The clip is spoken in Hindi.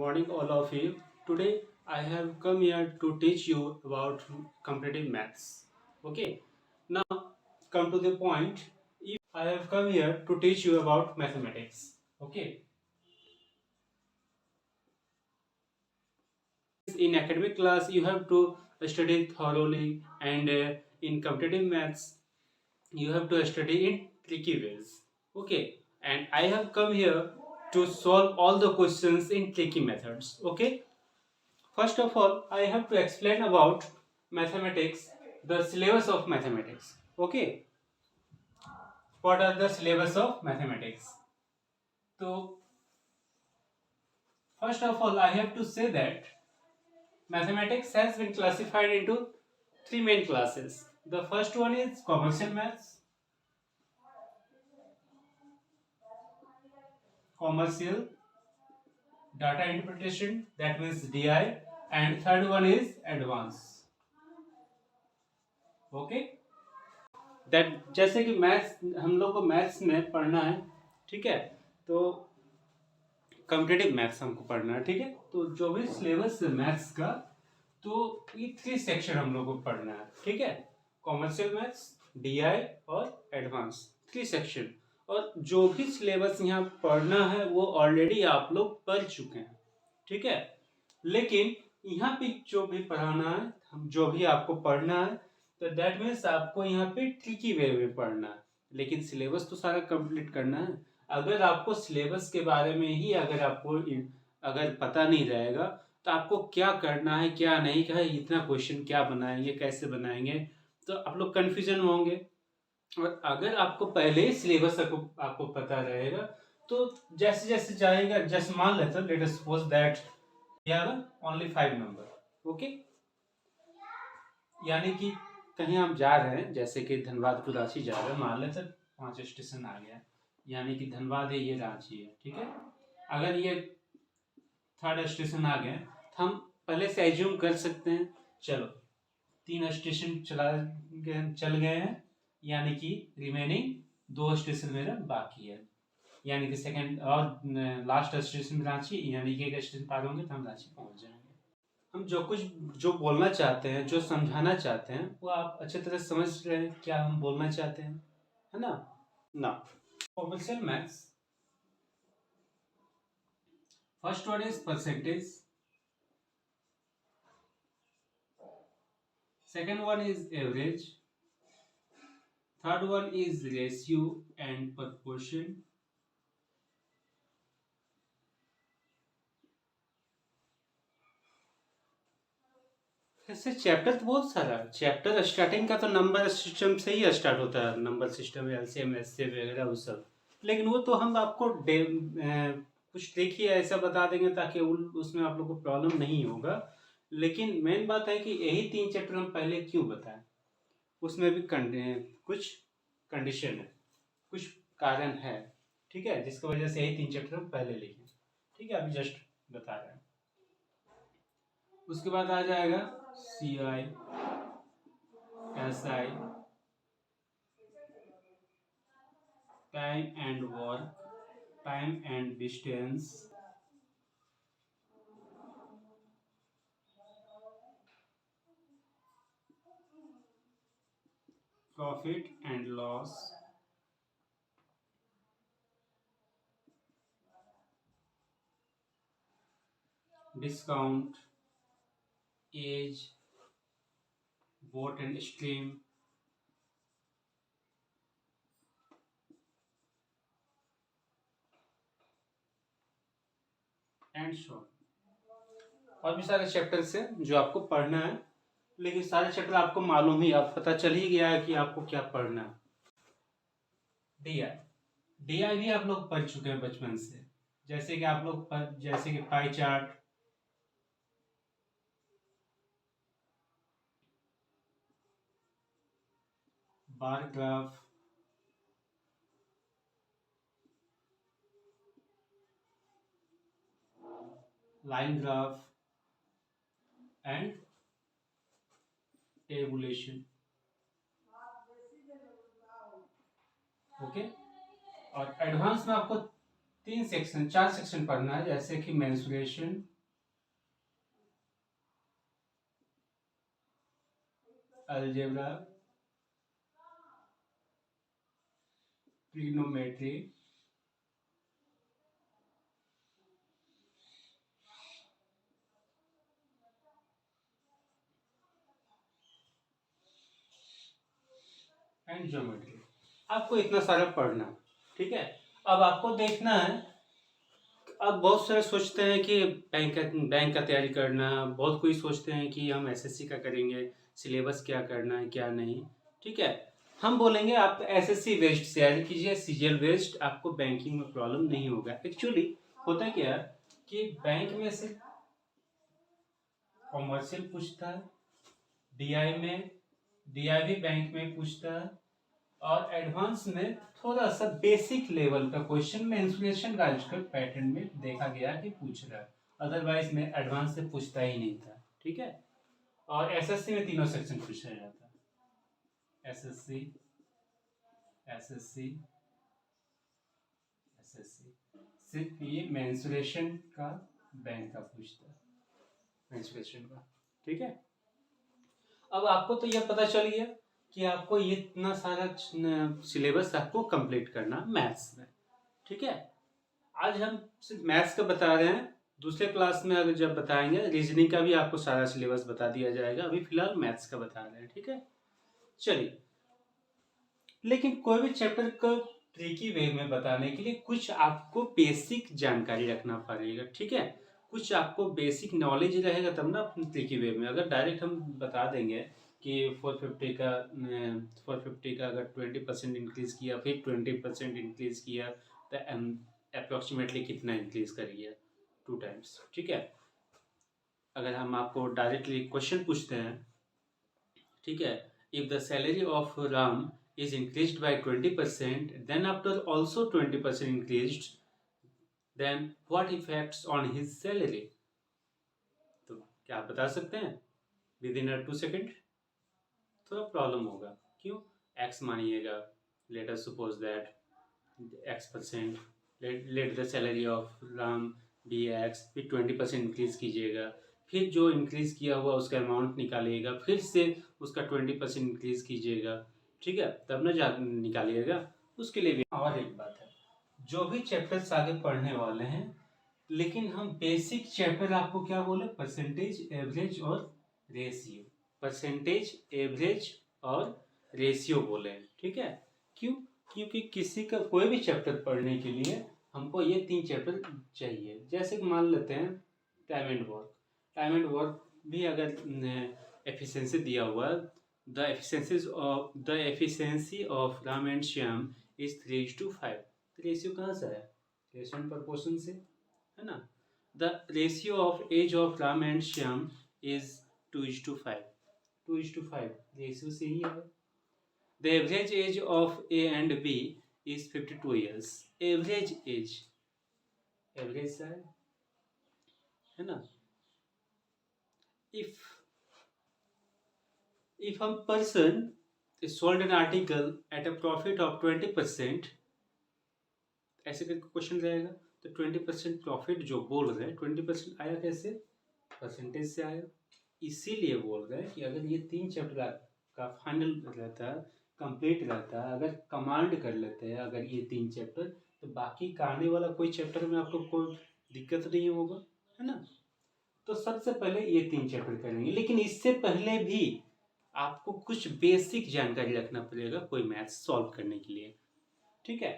morning, all of you. Today, I have come here to teach you about comparative maths. Okay, now come to the point. If I have come here to teach you about mathematics. Okay, in academic class, you have to study thoroughly, and in comparative maths, you have to study in tricky ways. Okay, and I have come here to solve all the questions in tricky methods. Okay. First of all, I have to explain about mathematics, the syllabus of mathematics. Okay, what are the syllabus of mathematics? So, first of all, I have to say that mathematics has been classified into three main classes. The first one is commercial maths, commercial data interpretation, that means DI, and third one is advanced. Okay, that जैसे कि मैथ्स हम लोग को मैथ्स में पढ़ना है, ठीक है, तो कॉम्पिटेटिव मैथ्स हमको पढ़ना है, ठीक है, तो जो भी सिलेबस है मैथ्स का, तो ये थ्री सेक्शन हम लोग को पढ़ना है, ठीक है, कॉमर्शियल मैथ्स, डीआई और एडवांस, थ्री सेक्शन। और जो भी सिलेबस यहाँ पढ़ना है वो ऑलरेडी आप लोग पढ़ चुके हैं, ठीक है, लेकिन यहाँ पे जो भी पढ़ाना है, जो भी आपको पढ़ना है, तो दैट मीन्स आपको यहाँ पे ट्रिकी वे में पढ़ना है, लेकिन सिलेबस तो सारा कंप्लीट करना है। अगर आपको सिलेबस के बारे में ही अगर पता नहीं रहेगा तो आपको क्या करना है क्या नहीं है, इतना क्वेश्चन क्या बनाएंगे कैसे बनाएंगे, तो आप लोग कन्फ्यूजन में होंगे। और अगर आपको पहले ही सिलेबस आपको पता रहेगा तो जैसे जैसे जाएगा, जैसे मान लेते late us suppose that you have only 5 number. Okay, यानी कि कहीं हम जा रहे हैं, जैसे कि धनबाद टू रांची जा रहे हैं, मान लेते 5 स्टेशन आ गया, यानी कि धनबाद है, ये रांची है, ठीक है। अगर ये थर्ड स्टेशन आ गए तो हम पहले से एज्यूम कर सकते हैं, चलो 3 स्टेशन चल गए हैं, यानी कि रिमेनिंग 2 स्टेशन मेरा बाकी है, यानी कि सेकंड और लास्ट स्टेशन रांची, यानी कि एक स्टेशन पार होंगे तो हम रांची पहुंच जाएंगे। हम जो बोलना चाहते हैं, जो समझाना चाहते हैं, वो आप अच्छे तरह समझ रहे हैं क्या हम बोलना चाहते हैं, है ना। ना commercial maths, first one is percentage, second one is average, third one is ratio and proportion, ऐसे चैप्टर तो बहुत सारा चैप्टर, स्टार्टिंग का तो नंबर सिस्टम से ही स्टार्ट होता है, नंबर सिस्टम एलसीएम एचसीएफ वगैरह वो सब, लेकिन वो तो हम आपको कुछ देखिए ऐसा बता देंगे ताकि उसमें आप लोग को प्रॉब्लम नहीं होगा। लेकिन मेन बात है कि यही 3 चैप्टर हम पहले क्यों बताएं, उसमें भी कुछ कंडीशन है, कुछ कारण है, ठीक है, जिसकी वजह से यही 3 चैप्टर हम पहले लिखे, ठीक है, अभी जस्ट बता रहे हैं। उसके बाद आ जाएगा C I, S I, time and work, time and distance, profit and loss, discount, age, boat and stream, and so. और भी सारे चैप्टर्स हैं जो आपको पढ़ना है, लेकिन सारे चैप्टर आपको मालूम ही, आप पता चल ही गया है कि आपको क्या पढ़ना है। डीआई, डीआई भी आप लोग पढ़ चुके हैं बचपन से, जैसे कि आप लोग जैसे कि pie chart, bar graph, line graph and tabulation. Okay, और एडवांस में आपको चार सेक्शन पढ़ना है, जैसे कि mensuration, algebra, trigonometry, and geometry. आपको इतना सारा पढ़ना, ठीक है। अब आपको देखना है, अब बहुत सारे सोचते हैं कि बैंक का तैयारी करना, बहुत कोई सोचते हैं कि हम एसएससी का करेंगे, सिलेबस क्या करना है क्या नहीं, ठीक है। हम बोलेंगे आप एसएससी बेस्ड तैयारी कीजिए, सीजीएल बेस्ड, आपको बैंकिंग में प्रॉब्लम नहीं होगा। एक्चुअली होता क्या है कि बैंक में से कॉमर्शियल पूछता है, डीआई भी बैंक में पूछता है, और एडवांस में थोड़ा सा बेसिक लेवल का क्वेश्चन मेंसुरेशन का आजकल पैटर्न में देखा गया कि पूछ रहा है, अदरवाइज में एडवांस से पूछता ही नहीं था, ठीक है। और एसएससी में तीनों सेक्शन पूछा जाता है, एसएससी एसएससी एसएससी, सिर्फ ये मेंसुरेशन का बैंक का पूछता है, मेंसुरेशन का, ठीक है। अब आपको तो यह पता चल गया कि आपको ये इतना सारा सिलेबस आपको कंप्लीट करना मैथ्स में, ठीक है। आज हम सिर्फ मैथ्स का बता रहे हैं, दूसरे क्लास में अगर जब बताएंगे रीजनिंग का भी आपको सारा सिलेबस बता दिया जाएगा, अभी फिलहाल मैथ्स का बता रहे हैं, ठीक है। चलिए, लेकिन कोई भी चैप्टर को ट्रिकी वे में बताने के लिए कुछ आपको बेसिक जानकारी रखना पड़ेगा, ठीक है। कुछ आपको बेसिक नॉलेज रहेगा तब ना ट्रिकी वे में। अगर डायरेक्ट हम बता देंगे कि 450 का अगर 20% इंक्रीज किया, फिर 20% इंक्रीज किया, तो अप्रोक्सीमेटली कितना इंक्रीज करिए, 2 टाइम्स, ठीक है। अगर हम आपको डायरेक्टली क्वेश्चन पूछते हैं, ठीक है, if the salary of Ram is increased by 20%, then after also 20% increased, then what effects on his salary? तो क्या आप बता सकते हैं विद इन 2 सेकेंड? थोड़ा प्रॉब्लम होगा, क्यों? एक्स मानिएगा, let us suppose that x%, let the salary of Ram be X, फिर 20% इंक्रीज कीजिएगा, फिर जो इंक्रीज किया हुआ उसका अमाउंट निकालिएगा, फिर से उसका 20% इंक्रीज कीजिएगा, ठीक है, तब ना जा निकालिएगा। उसके लिए भी और एक बात है, जो भी चैप्टर्स आगे पढ़ने वाले हैं, लेकिन हम बेसिक चैप्टर आपको क्या बोले, परसेंटेज, एवरेज और रेशियो, परसेंटेज, एवरेज और रेशियो बोले, ठीक है। क्यों? क्योंकि किसी का कोई भी चैप्टर पढ़ने के लिए हमको ये 3 चैप्टर चाहिए। जैसे कि मान लेते हैं टाइम एंड वर्क भी अगर एफिशिएंसी दिया हुआ, the efficiency of Ram and Shyam is 3:5। Ratio कहाँ से है? रेशियो एंड प्रोपोर्शन से, है ना। The ratio of age of Ram and Shyam is 2:5, 2:5 ratio से ही है। The average age of A and B is 52 years. Average age, average side, है ना। If a person sold an article at a profit of 20%, ऐसे करके क्वेश्चन रहेगा, तो 20% प्रॉफिट जो बोल रहे हैं, 20% आया कैसे? परसेंटेज से आया। इसीलिए बोल रहे हैं कि अगर ये 3 चैप्टर का फाइनल रहता है, कंप्लीट रहता है, अगर कमांड कर लेते हैं अगर ये 3 चैप्टर, तो बाकी का आने वाला कोई चैप्टर में आपको कोई दिक्कत नहीं होगा, है ना। तो सबसे पहले ये 3 चैप्टर करेंगे, लेकिन इससे पहले भी आपको कुछ बेसिक जानकारी रखना पड़ेगा कोई मैथ्स सॉल्व करने के लिए, ठीक है।